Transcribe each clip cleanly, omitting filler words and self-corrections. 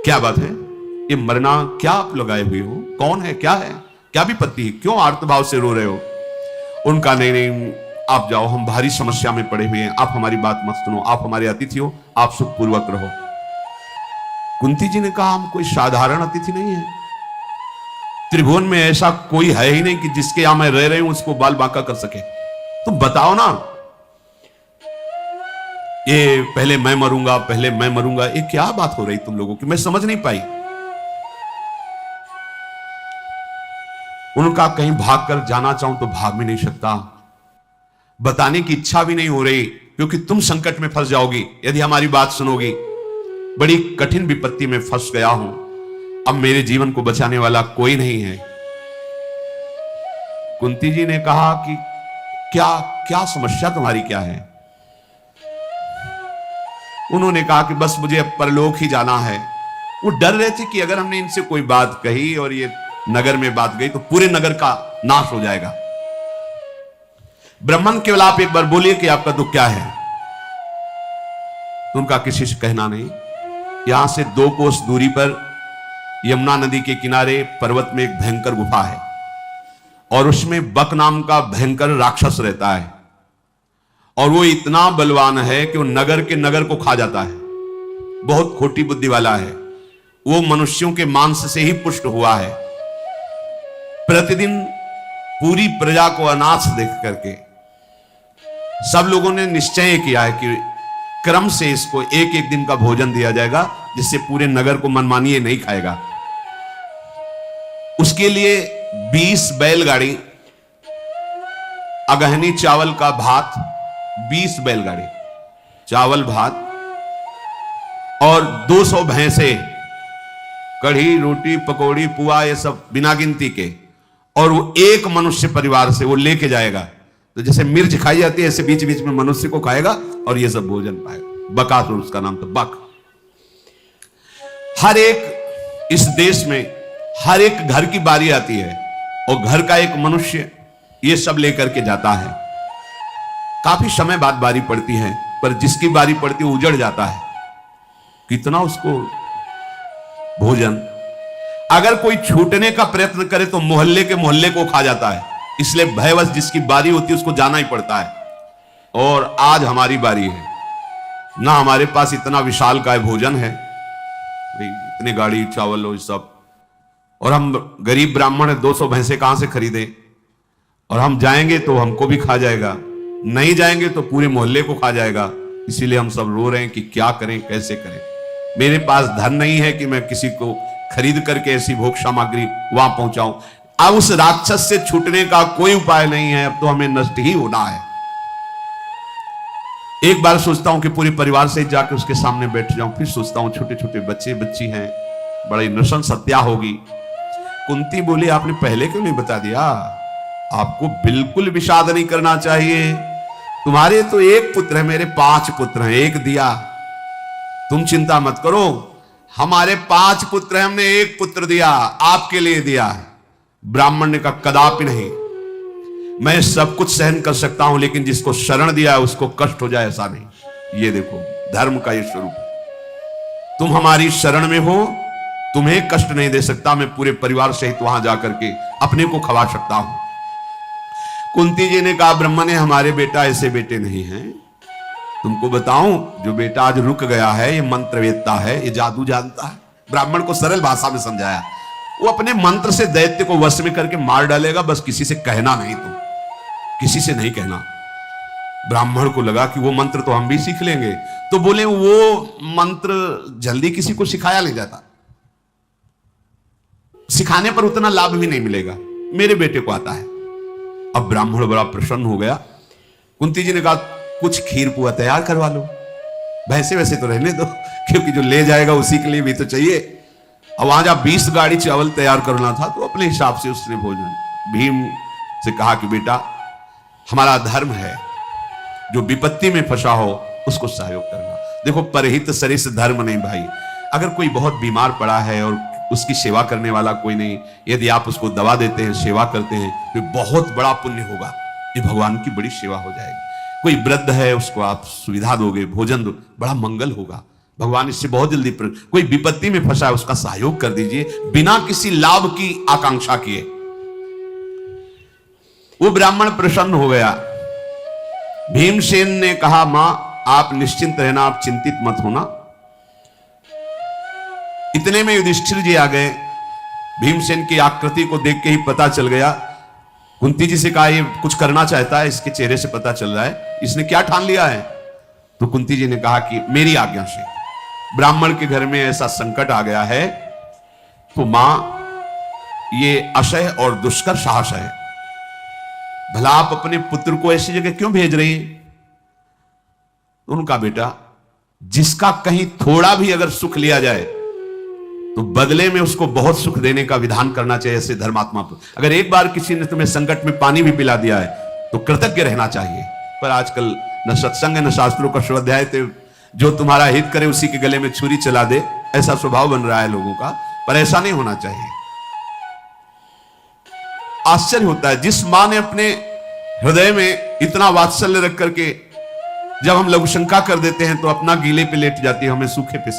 क्या बात है, ये मरना क्या आप लगाए हुए हो? कौन है, क्या है, क्या विपत्ति है, क्यों आर्तभाव से रो रहे हो? उनका नहीं नहीं, आप जाओ, हम भारी समस्या में पड़े हुए हैं, आप हमारी बात मत सुनो, आप हमारे अतिथि हो, आप सुखपूर्वक रहो। कुंती जी ने कहा, हम कोई साधारण अतिथि नहीं है, त्रिभुवन में ऐसा कोई है ही नहीं कि जिसके यहां मैं रह रही हूं उसको बाल बांका कर सके। तुम बताओ ना, ये पहले मैं मरूंगा, पहले मैं मरूंगा, ये क्या बात हो रही तुम लोगों की, मैं समझ नहीं पाई। उनका कहीं भाग कर जाना चाहूं तो भाग भी नहीं सकता, बताने की इच्छा भी नहीं हो रही, क्योंकि तुम संकट में फंस जाओगी यदि हमारी बात सुनोगी। बड़ी कठिन विपत्ति में फंस गया हूं, अब मेरे जीवन को बचाने वाला कोई नहीं है। कुंती जी ने कहा कि क्या क्या समस्या तुम्हारी क्या है? उन्होंने कहा कि बस मुझे अब परलोक ही जाना है। वो डर रहे थे कि अगर हमने इनसे कोई बात कही और ये नगर में बात गई तो पूरे नगर का नाश हो जाएगा। ब्राह्मण, केवल आप एक बार बोलिए कि आपका दुख क्या है। तो उनका किसी से कहना नहीं। यहां से 2 कोस दूरी पर यमुना नदी के किनारे पर्वत में एक भयंकर गुफा है और उसमें बक नाम का भयंकर राक्षस रहता है और वो इतना बलवान है कि वो नगर के नगर को खा जाता है। बहुत खोटी बुद्धि वाला है वो, मनुष्यों के मांस से ही पुष्ट हुआ है। प्रतिदिन पूरी प्रजा को अनाथ देख करके सब लोगों ने निश्चय किया है कि क्रम से इसको एक एक दिन का भोजन दिया जाएगा, जिससे पूरे नगर को मनमानी नहीं खाएगा। उसके लिए 20 बैलगाड़ी अगहनी चावल का भात, 20 बैलगाड़ी चावल भात और 200 भैंसे, कढ़ी रोटी पकौड़ी पुआ, ये सब बिना गिनती के, और वो एक मनुष्य परिवार से वो लेके जाएगा। तो जैसे मिर्च खाई जाती है ऐसे बीच बीच में मनुष्य को खाएगा और ये सब भोजन पाएगा। बकासुर उसका नाम, तो बक। हर एक इस देश में हर एक घर की बारी आती है और घर का एक मनुष्य ये सब लेकर के जाता है। काफी समय बाद बारी पड़ती है, पर जिसकी बारी पड़ती है उजड़ जाता है। कितना उसको भोजन, अगर कोई छूटने का प्रयत्न करे तो मोहल्ले के मोहल्ले को खा जाता है। इसलिए भयवश जिसकी बारी होती है उसको जाना ही पड़ता है। और आज हमारी बारी है ना, हमारे पास इतना विशाल का भोजन है, इतनी गाड़ी चावल और सब, और हम गरीब ब्राह्मण है, 200 भैंसे कहां से खरीदे? और हम जाएंगे तो हमको भी खा जाएगा, नहीं जाएंगे तो पूरे मोहल्ले को खा जाएगा। इसीलिए हम सब रो रहे हैं कि क्या करें, कैसे करें। मेरे पास धन नहीं है कि मैं किसी को खरीद करके ऐसी भोग सामग्री वहां पहुंचाऊं। अब उस राक्षस से छूटने का कोई उपाय नहीं है, अब तो हमें नष्ट ही होना है। एक बार सोचता हूं कि पूरे परिवार से जाकर उसके सामने बैठ जाऊं, फिर सोचता हूं छोटे छोटे बच्चे बच्ची हैं, बड़ी नृशंस हत्या होगी। कुंती बोली, आपने पहले क्यों नहीं बता दिया? आपको बिल्कुल विषाद नहीं करना चाहिए। तुम्हारे तो 1 पुत्र है, मेरे 5 पुत्र हैं, 1 दिया। तुम चिंता मत करो, हमारे 5 पुत्र हैं, हमने 1 पुत्र दिया, आपके लिए दिया। ब्राह्मण ने कहा, कदापि नहीं, मैं सब कुछ सहन कर सकता हूं, लेकिन जिसको शरण दिया है उसको कष्ट हो जाए ऐसा नहीं। ये देखो धर्म का ये स्वरूप, तुम हमारी शरण में हो, तुम्हें कष्ट नहीं दे सकता, मैं पूरे परिवार सहित वहां जाकर के अपने को खवा सकता हूं। कुंती जी ने कहा, ब्रह्मा ने, हमारे बेटा ऐसे बेटे नहीं हैं। तुमको बताऊं, जो बेटा आज रुक गया है ये मंत्रवेत्ता है, ये जादू जानता है। ब्राह्मण को सरल भाषा में समझाया, वो अपने मंत्र से दैत्य को वश में करके मार डालेगा, बस किसी से कहना नहीं, तुम किसी से नहीं कहना। ब्राह्मण को लगा कि वो मंत्र तो हम भी सीख लेंगे, तो बोले वो मंत्र जल्दी किसी को सिखाया नहीं जाता, सिखाने पर उतना लाभ भी नहीं मिलेगा, मेरे बेटे को आता है। अब ब्राह्मण बड़ा प्रसन्न हो गया। कुंती जी ने कहा, कुछ खीर पुआ तैयार करवा लो, भैंसे वैसे तो रहने दो, क्योंकि जो ले जाएगा उसी के लिए भी तो चाहिए। अब वहां जब 20 गाड़ी चावल तैयार करना था तो अपने हिसाब से उसने भोजन, भीम से कहा कि बेटा हमारा धर्म है, जो विपत्ति में फंसा हो उसको सहयोग करना। देखो, परहित सरिस धर्म नहीं भाई। अगर कोई बहुत बीमार पड़ा है और उसकी सेवा करने वाला कोई नहीं, यदि आप उसको दवा देते हैं, सेवा करते हैं, तो बहुत बड़ा पुण्य होगा, ये भगवान की बड़ी सेवा हो जाएगी। कोई वृद्ध है उसको आप सुविधा दोगे, भोजन दो, बड़ा मंगल होगा, भगवान इससे बहुत जल्दी कोई विपत्ति में फंसा है उसका सहयोग कर दीजिए बिना किसी लाभ की आकांक्षा किए। वो ब्राह्मण प्रसन्न हो गया। भीमसेन ने कहा, मां आप निश्चिंत रहना, आप चिंतित मत होना। इतने में युधिष्ठिर जी आ गए। भीमसेन की आकृति को देख के ही पता चल गया। कुंती जी से कहा, ये कुछ करना चाहता है, इसके चेहरे से पता चल रहा है, इसने क्या ठान लिया है। तो कुंती जी ने कहा कि मेरी आज्ञा से ब्राह्मण के घर में ऐसा संकट आ गया है, तो मां ये असह्य और दुष्कर साहस है, भला आप अपने पुत्र को ऐसी जगह क्यों भेज रही हैं। उनका बेटा, जिसका कहीं थोड़ा भी अगर सुख लिया जाए तो बदले में उसको बहुत सुख देने का विधान करना चाहिए। ऐसे धर्मात्मा पर अगर एक बार किसी ने तुम्हें संकट में पानी भी पिला दिया है तो कृतज्ञ रहना चाहिए। पर आजकल न सत्संग न शास्त्रों का स्वाध्याय, जो तुम्हारा हित करे उसी के गले में छुरी चला दे, ऐसा स्वभाव बन रहा है लोगों का। पर ऐसा नहीं होना चाहिए। आश्चर्य होता है, जिस मां ने अपने हृदय में इतना वात्सल्य रख करके जब हम लघु शंका कर देते हैं तो अपना गीले पे लेट जाती है, हमें सूखे पे।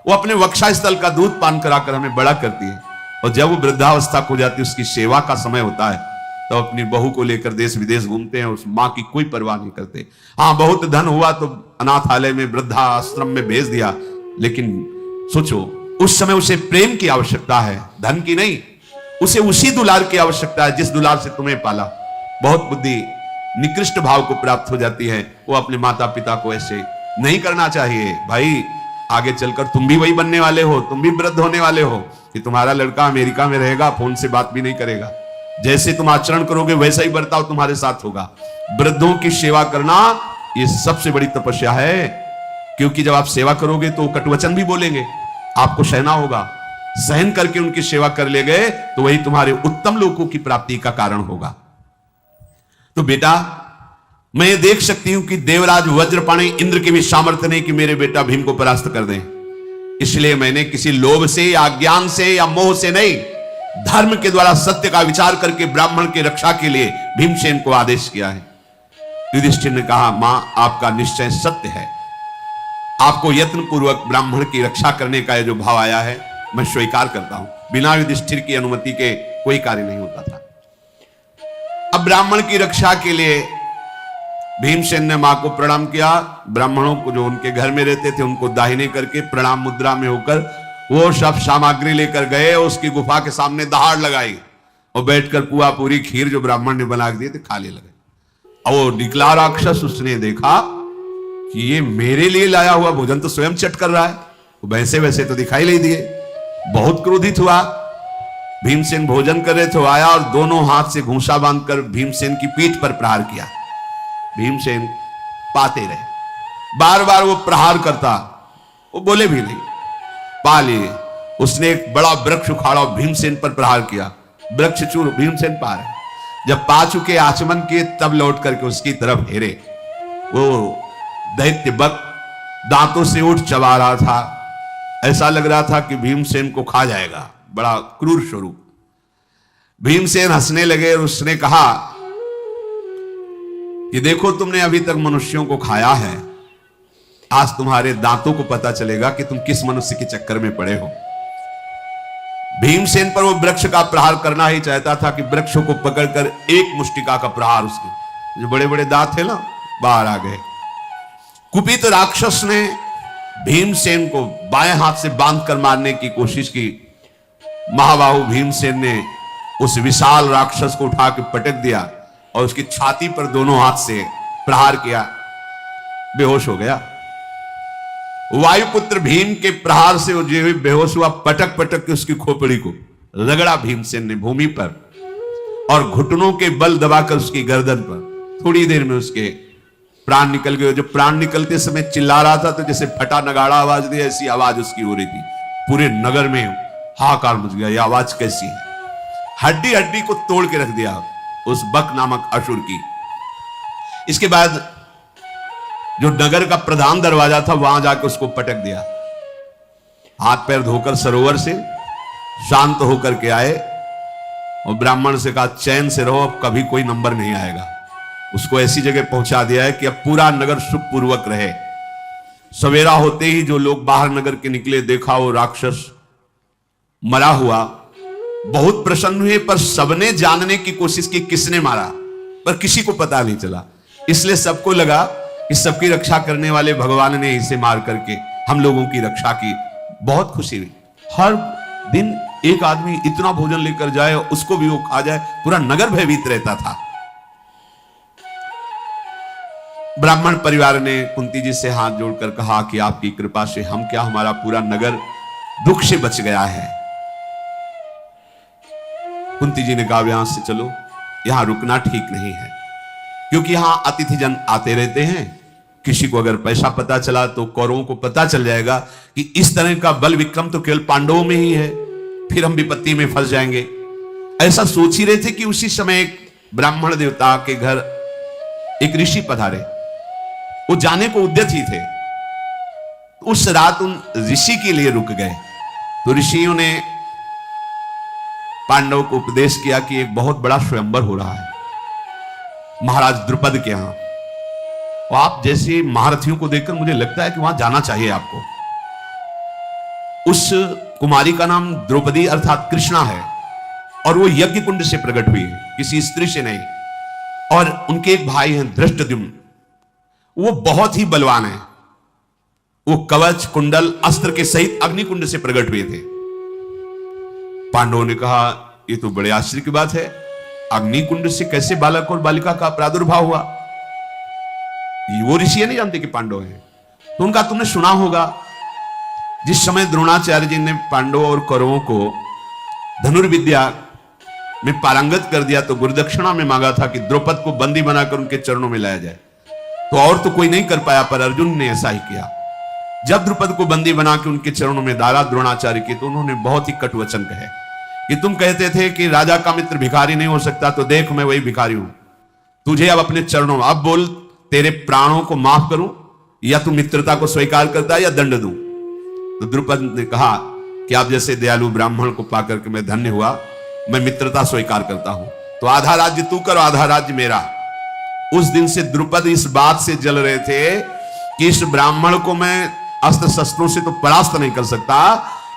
वो अपने वक्षा स्थल का दूध पान कराकर हमें बड़ा करती है, और जब वो वृद्धावस्था को जाती है, उसकी सेवा का समय होता है, तो अपनी बहू को लेकर देश विदेश घूमते हैं, उस मां की कोई परवाह नहीं करते। हाँ, बहुत धन हुआ तो अनाथालय में, वृद्धा आश्रम में भेज दिया, लेकिन सोचो उस समय उसे प्रेम की आवश्यकता है, धन की नहीं। उसे उसी दुलार की आवश्यकता है जिस दुलार से तुम्हें पाला। बहुत बुद्धि निकृष्ट भाव को प्राप्त हो जाती है। वो अपने माता पिता को ऐसे नहीं करना चाहिए। भाई, आगे चलकर तुम भी वही बनने वाले हो, तुम भी वृद्ध होने वाले हो कि तुम्हारा लड़का अमेरिका में रहेगा, फोन से बात भी नहीं करेगा। जैसे तुम आचरण करोगे वैसा ही बर्ताव तुम्हारे साथ होगा। वृद्धों की सेवा करना ये सबसे बड़ी तपस्या है, क्योंकि जब आप सेवा करोगे तो कटुवचन भी बोलेंगे, आपको सहना होगा। सहन करके उनकी सेवा कर ले गए तो वही तुम्हारे उत्तम लोकों की प्राप्ति का कारण होगा। तो बेटा, मैं ये देख सकती हूं कि देवराज वज्रपाणी इंद्र की भी सामर्थ्य नहीं कि मेरे बेटा भीम को परास्त कर दें। इसलिए मैंने किसी लोभ से या ज्ञान से या मोह से नहीं, धर्म के द्वारा सत्य का विचार करके ब्राह्मण की रक्षा के लिए भीमसेन को आदेश किया है। युधिष्ठिर ने कहा, मां आपका निश्चय सत्य है, आपको यत्न पूर्वक ब्राह्मण की रक्षा करने का जो भाव आया है मैं स्वीकार करता हूं। बिना युधिष्ठिर की अनुमति के कोई कार्य नहीं होता था। अब ब्राह्मण की रक्षा के लिए भीमसेन ने मां को प्रणाम किया। ब्राह्मणों को जो उनके घर में रहते थे उनको दाहिने करके प्रणाम मुद्रा में होकर वो सब सामग्री लेकर गए, उसकी गुफा के सामने दहाड़ लगाई और बैठकर पुआ पूरी खीर जो ब्राह्मण ने बना दिए थे खाने लगे। और वो निकला राक्षस, उसने देखा कि ये मेरे लिए लाया हुआ भोजन तो स्वयं चट कर रहा है, वो वैसे वैसे तो दिखाई नहीं दिए। बहुत क्रोधित हुआ। भीमसेन भोजन कर रहे थे, आया और दोनों हाथ से घूंसा बांधकर भीमसेन की पीठ पर प्रहार किया। भीमसेन पाते रहे, बार बार वो प्रहार करता, वो बोले भी नहीं, पा लिए। उसने एक बड़ा वृक्ष उखाड़ा और भीमसेन पर प्रहार किया, वृक्ष चूर, भीमसेन पा रहे। जब पा चुके, आचमन किए, तब लौट करके उसकी तरफ हेरे। वो दैत्य बक दांतों से उठ चबा रहा था, ऐसा लग रहा था कि भीमसेन को खा जाएगा, बड़ा क्रूर स्वरूप। भीमसेन हंसने लगे और उसने कहा कि देखो, तुमने अभी तक मनुष्यों को खाया है, आज तुम्हारे दांतों को पता चलेगा कि तुम किस मनुष्य के चक्कर में पड़े हो। भीमसेन पर वो वृक्ष का प्रहार करना ही चाहता था कि वृक्षों को पकड़कर एक मुष्टिका का प्रहार, उसके जो बड़े बड़े दांत थे ना, बाहर आ गए। कुपित राक्षस ने भीमसेन को बाएं हाथ से बांधकर मारने की कोशिश की। महाबाहु भीमसेन ने उस विशाल राक्षस को उठा के पटक दिया और उसकी छाती पर दोनों हाथ से प्रहार किया, बेहोश हो गया। वायुपुत्र भीम के प्रहार से वो जो बेहोश हुआ, पटक पटक के उसकी खोपड़ी को रगड़ा भीमसेन ने भूमि पर और घुटनों के बल दबाकर उसकी गर्दन पर। थोड़ी देर में उसके प्राण निकल गए। जब प्राण निकलते समय चिल्ला रहा था तो जैसे फटा नगाड़ा आवाज दी, ऐसी आवाज उसकी हो रही थी। पूरे नगर में हाहाकार मच गया, ये आवाज कैसी है। हड्डी हड्डी को तोड़ के रख दिया उस बक नामक असुर की। इसके बाद जो नगर का प्रधान दरवाजा था वहां जाकर उसको पटक दिया। हाथ पैर धोकर सरोवर से शांत होकर के आए और ब्राह्मण से कहा, चैन से रहो, अब कभी कोई नंबर नहीं आएगा। उसको ऐसी जगह पहुंचा दिया है कि अब पूरा नगर सुखपूर्वक रहे। सवेरा होते ही जो लोग बाहर नगर के निकले, देखा वो राक्षस मरा हुआ। बहुत प्रसन्न हुए, पर सबने जानने की कोशिश की किसने मारा, पर किसी को पता नहीं चला। इसलिए सबको लगा कि सबकी रक्षा करने वाले भगवान ने इसे मार करके हम लोगों की रक्षा की। बहुत खुशी हुई। हर दिन एक आदमी इतना भोजन लेकर जाए, उसको भी वो खा जाए, पूरा नगर भयभीत रहता था। ब्राह्मण परिवार ने कुंती जी से हाथ जोड़कर कहा कि आपकी कृपा से हम क्या, हमारा पूरा नगर दुख से बच गया है। कुंती जी ने कहा यहां से चलो, यहां रुकना ठीक नहीं है, क्योंकि यहां अतिथिजन आते रहते हैं। किसी को अगर पैसा पता चला तो कौरवों को पता चल जाएगा कि इस तरह का बल विक्रम तो केवल पांडवों में ही है, फिर हम विपत्ति में फंस जाएंगे। ऐसा सोच ही रहे थे कि उसी समय एक ब्राह्मण देवता के घर एक ऋषि पधारे। वो जाने को उद्यत ही थे। उस रात उन ऋषि के लिए रुक गए। तो ऋषियों ने पांडवों को उपदेश किया कि एक बहुत बड़ा स्वयंवर हो रहा है महाराज द्रुपद के यहां, और आप जैसे महारथियों को देखकर मुझे लगता है कि वहां जाना चाहिए आपको। उस कुमारी का नाम द्रौपदी अर्थात कृष्णा है, और वो यज्ञ कुंड से प्रकट हुई है, किसी स्त्री से नहीं। और उनके एक भाई हैं धृष्टद्युम्न, वो बहुत ही बलवान है। वो कवच कुंडल अस्त्र के सहित अग्निकुंड से प्रकट हुए थे। पांडवों ने कहा ये तो बड़े आश्चर्य की बात है, अग्निकुंड से कैसे बालक और बालिका का प्रादुर्भाव हुआ। वो ऋषि नहीं जानते कि पांडव हैं। तो उनका तुमने सुना होगा, जिस समय द्रोणाचार्य जी ने पांडवों और कौरवों को धनुर्विद्या में पारंगत कर दिया, तो गुरुदक्षिणा में मांगा था कि द्रौपद को बंदी बनाकर उनके चरणों में लाया जाए। तो और तो कोई नहीं कर पाया, पर अर्जुन ने ऐसा ही किया। जब द्रुपद को बंदी बना के उनके चरणों में डाला द्रोणाचार्य के, तो उन्होंने बहुत ही कट वचन कहे कि तुम कहते थे कि राजा का मित्र भिखारी नहीं हो सकता, तो देख मैं वही भिखारी हूं। तुझे अब अपने चरणों में, अब बोल तेरे प्राणों को माफ करूं, या तू मित्रता को स्वीकार करता है या दंड दूं। तो द्रुपद ने कहा कि आप जैसे दयालु ब्राह्मण को पाकर के मैं धन्य हुआ, मैं मित्रता स्वीकार करता हूं। तो आधा राज्य तू कर, आधा राज्य मेरा। उस दिन से द्रुपद इस बात से जल रहे थे कि इस ब्राह्मण को मैं अस्त्र शस्त्रों से तो परास्त नहीं कर सकता,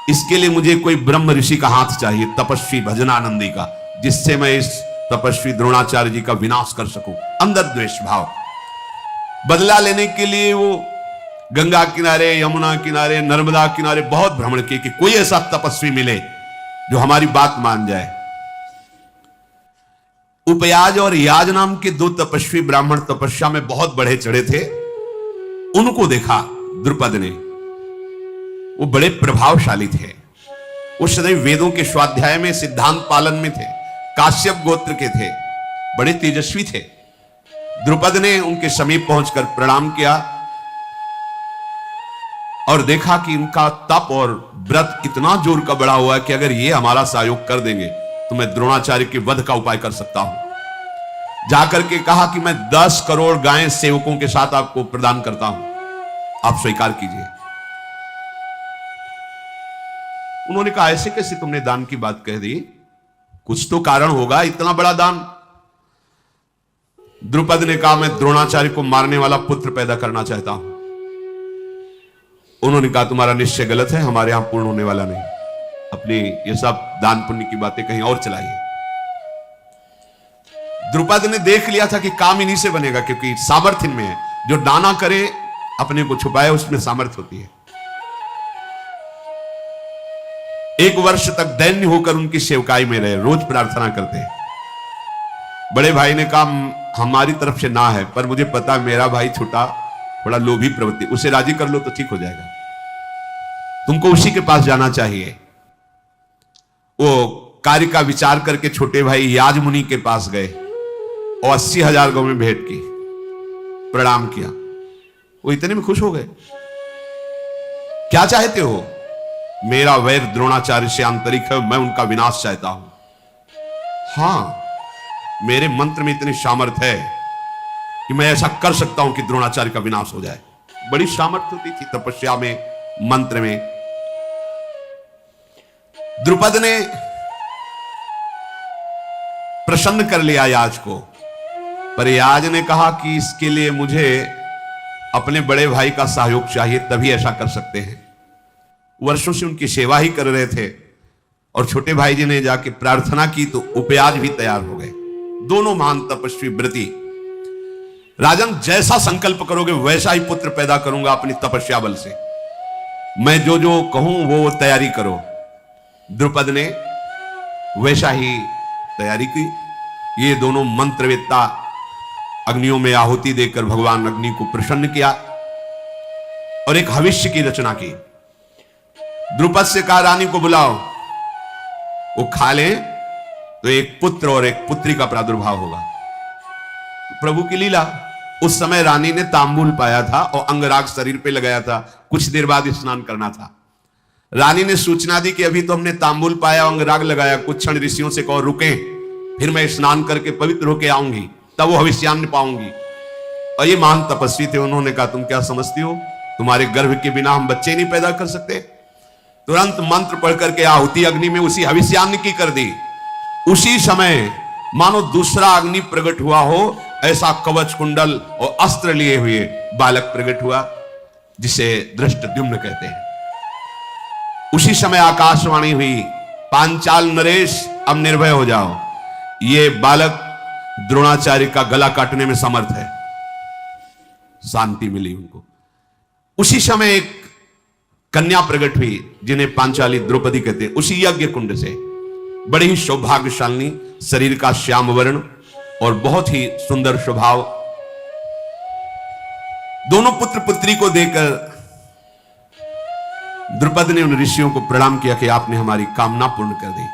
इसके लिए मुझे कोई ब्रह्म ऋषि का हाथ चाहिए, तपस्वी भजनानंदी का, जिससे मैं इस तपस्वी द्रोणाचार्य जी का विनाश कर सकूं। अंदर द्वेष भाव। बदला लेने के लिए वो गंगा किनारे, यमुना किनारे, नर्मदा किनारे बहुत भ्रमण किए कि कोई ऐसा तपस्वी मिले जो हमारी बात मान जाए। उपयाज और याज नाम के दो तपस्वी ब्राह्मण तपस्या में बहुत बढ़े चढ़े थे। उनको देखा द्रुपद ने, वो बड़े प्रभावशाली थे। वो सदैव वेदों के स्वाध्याय में, सिद्धांत पालन में थे, काश्यप गोत्र के थे, बड़े तेजस्वी थे। द्रुपद ने उनके समीप पहुंचकर प्रणाम किया और देखा कि इनका तप और व्रत इतना जोर का बढ़ा हुआ है कि अगर ये हमारा सहयोग कर देंगे तो मैं द्रोणाचार्य के वध का उपाय कर सकता हूं। जाकर के कहा कि मैं 10 करोड़ गायें सेवकों के साथ आपको प्रदान करता हूं, आप स्वीकार कीजिए। उन्होंने कहा ऐसे कैसे तुमने दान की बात कह दी, कुछ तो कारण होगा, इतना बड़ा दान। द्रुपद ने कहा मैं द्रोणाचार्य को मारने वाला पुत्र पैदा करना चाहता हूं। उन्होंने कहा तुम्हारा निश्चय गलत है, हमारे यहां पूर्ण होने वाला नहीं। अपनी ये सब दान पुण्य की बातें कहीं और चलाइए। द्रुपद ने देख लिया था कि काम इन्हीं से बनेगा, क्योंकि सामर्थ्य में है। जो दाना करे अपने को छुपाए, उसमें सामर्थ्य होती है। 1 वर्ष तक दैन्य होकर उनकी सेवकाई में रहे, रोज प्रार्थना करते हैं। बड़े भाई ने कहा हमारी तरफ से ना है, पर मुझे पता मेरा भाई छोटा थोड़ा लोभी प्रवृत्ति, उसे राजी कर लो तो ठीक हो जाएगा, तुमको उसी के पास जाना चाहिए। वो कार्य का विचार करके छोटे भाई याज मुनि के पास गए और 80,000 गौ में भेंट की, प्रणाम किया। वो इतने में खुश हो गए। क्या चाहते हो? मेरा वैर द्रोणाचार्य से आंतरिक है, मैं उनका विनाश चाहता हूं। हां, मेरे मंत्र में इतनी सामर्थ्य है कि मैं ऐसा कर सकता हूं कि द्रोणाचार्य का विनाश हो जाए। बड़ी सामर्थ्य होती थी तपस्या में, मंत्र में। द्रुपद ने प्रसन्न कर लिया याज को, पर याज ने कहा कि इसके लिए मुझे अपने बड़े भाई का सहयोग चाहिए, तभी ऐसा कर सकते हैं। वर्षों से उनकी सेवा ही कर रहे थे और छोटे भाई जी ने जाके प्रार्थना की तो उपयाज भी तैयार हो गए। दोनों महान तपस्वी व्रती, राजन जैसा संकल्प करोगे वैसा ही पुत्र पैदा करूंगा अपनी तपस्या बल से, मैं जो जो कहूं वो तैयारी करो। द्रुपद ने वैसा ही तैयारी की। ये दोनों मंत्रवेत्ता अग्नियों में आहुति देकर भगवान अग्नि को प्रसन्न किया और एक भविष्य की रचना की। द्रुपद से कहा रानी को बुलाओ, वो खा ले तो एक पुत्र और एक पुत्री का प्रादुर्भाव होगा। प्रभु की लीला। उस समय रानी ने तांबूल पाया था और अंगराग शरीर पे लगाया था, कुछ देर बाद स्नान करना था। रानी ने सूचना दी कि अभी तो हमने तांबूल पाया, अंगराग लगाया, कुछ क्षण ऋषियों से कहो रुके, फिर मैं स्नान करके पवित्र होकर आऊंगी, तब वो भविष्यान्न पाऊंगी। और ये महान तपस्वी थे, उन्होंने कहा तुम क्या समझती हो, तुम्हारे गर्भ के बिना हम बच्चे नहीं पैदा कर सकते। तुरंत मंत्र पढ़ करके आहुति अग्नि में उसी भविष्यान्न की कर दी। उसी समय मानो दूसरा अग्नि प्रकट हुआ हो, ऐसा कवच कुंडल और अस्त्र लिए हुए बालक प्रकट हुआ, जिसे दृष्टद्युम्न कहते हैं। उसी समय आकाशवाणी हुई, पांचाल नरेश अब निर्भय हो जाओ, ये बालक द्रोणाचार्य का गला काटने में समर्थ है। शांति मिली उनको। उसी समय एक कन्या प्रकट हुई जिन्हें पांचाली द्रौपदी कहते हैं, उसी यज्ञ कुंड से। बड़ी ही सौभाग्यशालिनी, शरीर का श्याम वर्ण और बहुत ही सुंदर स्वभाव। दोनों पुत्र पुत्री को देकर द्रुपद ने उन ऋषियों को प्रणाम किया कि आपने हमारी कामना पूर्ण कर दी।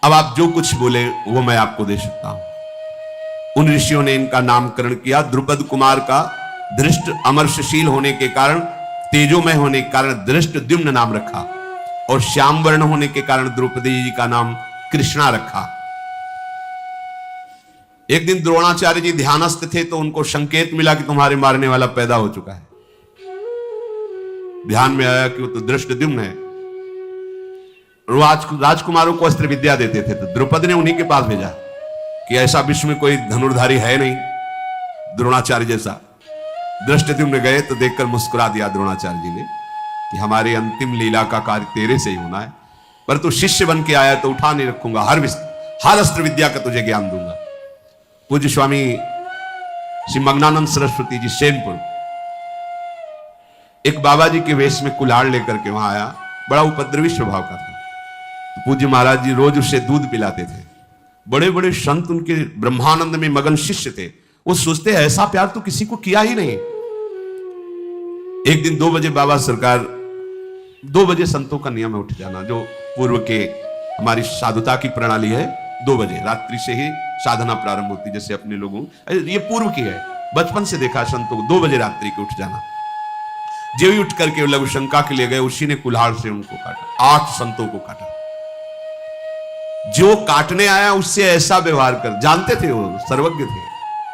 अब आप जो कुछ बोले वो मैं आपको दे सकता हूं। उन ऋषियों ने इनका नामकरण किया। द्रुपद कुमार का दृष्ट अमर्षशील होने के कारण, तेजोमय होने के कारण दृष्टद्युम्न नाम रखा और श्याम वर्ण होने के कारण द्रौपदी जी का नाम कृष्णा रखा। एक दिन द्रोणाचार्य जी ध्यानस्थ थे तो उनको संकेत मिला कि तुम्हारे मारने वाला पैदा हो चुका है। ध्यान में आया कि वो तो दृष्टद्युम्न है। राजकुमारों को अस्त्र विद्या देते थे, तो द्रुपद ने उन्हीं के पास भेजा कि ऐसा विश्व में कोई धनुर्धारी है नहीं द्रोणाचार्य जैसा। दृष्टद्युम्न गए तो देखकर मुस्कुरा दिया द्रोणाचार्य जी ने कि हमारे अंतिम लीला का कार्य तेरे से ही होना है, पर तू शिष्य बन के आया तो उठा नहीं रखूंगा, हर अस्त्र विद्या का तुझे ज्ञान दूंगा। पूज्य स्वामी श्री मग्नानंद सरस्वती जी सेनपुर एक बाबा जी के वेश में कुल्हाड़ लेकर के वहां आया, बड़ा उपद्रवी स्वभाव का था। तो पूज्य महाराज जी रोज उसे दूध पिलाते थे। बड़े बड़े संत उनके ब्रह्मानंद में मगन शिष्य थे, वो सोचते ऐसा प्यार तो किसी को किया ही नहीं। एक दिन 2 बजे बाबा सरकार, 2 बजे संतों का नियम है उठ जाना, जो पूर्व के हमारी साधुता की प्रणाली है। 2 बजे रात्रि से ही साधना प्रारंभ होती, जैसे अपने लोगों, ये पूर्व की है, बचपन से देखा संतों को 2 बजे रात्रि के उठ जाना। जो ही उठ करके लघु शंका के लिए गए, उसी ने कुल्हाड़ से उनको काटा, 8 संतों को काटा। जो काटने आया उससे ऐसा व्यवहार कर, जानते थे वो सर्वज्ञ थे,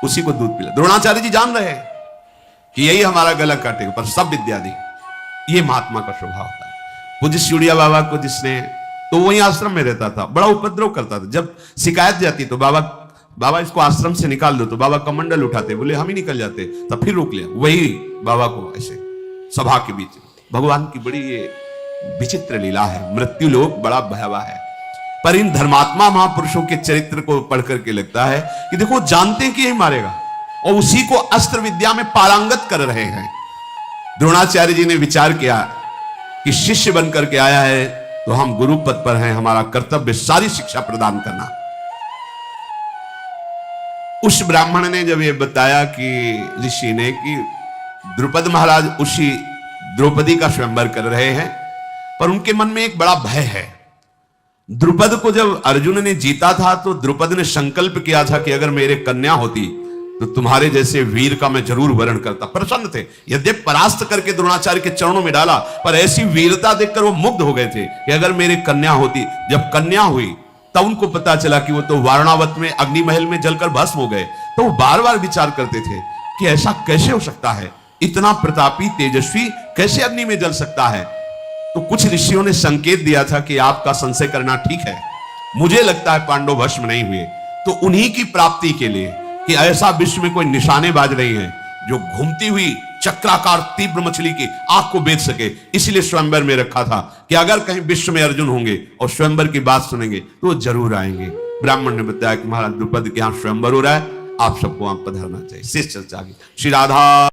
उसी को दूध पिला। द्रोणाचार्य जी जान रहे हैं कि यही हमारा गला काटेगा, पर सब विद्या दी। ये महात्मा का स्वभाव होता है। पूज्य सूर्या बाबा को जिसने, तो वही आश्रम में रहता था, बड़ा उपद्रव करता था। जब शिकायत जाती तो बाबा इसको आश्रम से निकाल दो, तो बाबा कमंडल उठाते, बोले हम ही निकल जाते, तब फिर रोक लिया। वही बाबा को ऐसे सभा के बीच, भगवान की बड़ी ये विचित्र लीला है। मृत्यु लोक बड़ा भयावह है, पर इन धर्मात्मा महापुरुषों के चरित्र को पढ़ करके लगता है कि देखो जानते हैं कि यही मारेगा और उसी को अस्त्र विद्या में पारंगत कर रहे हैं। द्रोणाचार्य जी ने विचार किया कि शिष्य बनकर के आया है तो हम गुरु पद पर हैं, हमारा कर्तव्य सारी शिक्षा प्रदान करना। उस ब्राह्मण ने जब ये बताया कि ऋषि ने कि द्रुपद महाराज उसी द्रौपदी का स्वयंवर कर रहे हैं, पर उनके मन में एक बड़ा भय है। द्रुपद को जब अर्जुन ने जीता था तो द्रुपद ने संकल्प किया था कि अगर मेरे कन्या होती तो तुम्हारे जैसे वीर का मैं जरूर वर्ण करता। प्रसन्न थे, यद्यपि परास्त करके द्रोणाचार्य के चरणों में डाला, पर ऐसी वीरता देखकर वो मुग्ध हो गए थे कि अगर मेरे कन्या होती। जब कन्या हुई तब उनको पता चला कि वो तो वारणावत में अग्नि महल में जलकर भस्म हो गए, तो वो बार बार विचार करते थे कि ऐसा कैसे हो सकता है, इतना प्रतापी तेजस्वी कैसे अग्नि में जल सकता है। तो कुछ ऋषियों ने संकेत दिया था कि आपका संशय करना ठीक है, मुझे लगता है पांडव भस्म नहीं हुए। तो उन्हीं की प्राप्ति के लिए कि ऐसा विश्व में कोई निशानेबाज नहीं है जो घूमती हुई चक्राकार तीव्र मछली की आंख को बेच सके। इसलिए स्वयंवर में रखा था कि अगर कहीं विश्व में अर्जुन होंगे और स्वयंवर की बात सुनेंगे तो वो जरूर आएंगे। ब्राह्मण ने बताया कि महाराज द्रुपद के यहां स्वयंवर हो रहा है, आप सबको वहां पधारना चाहिए। शेष चर्चा आगे। श्री राधा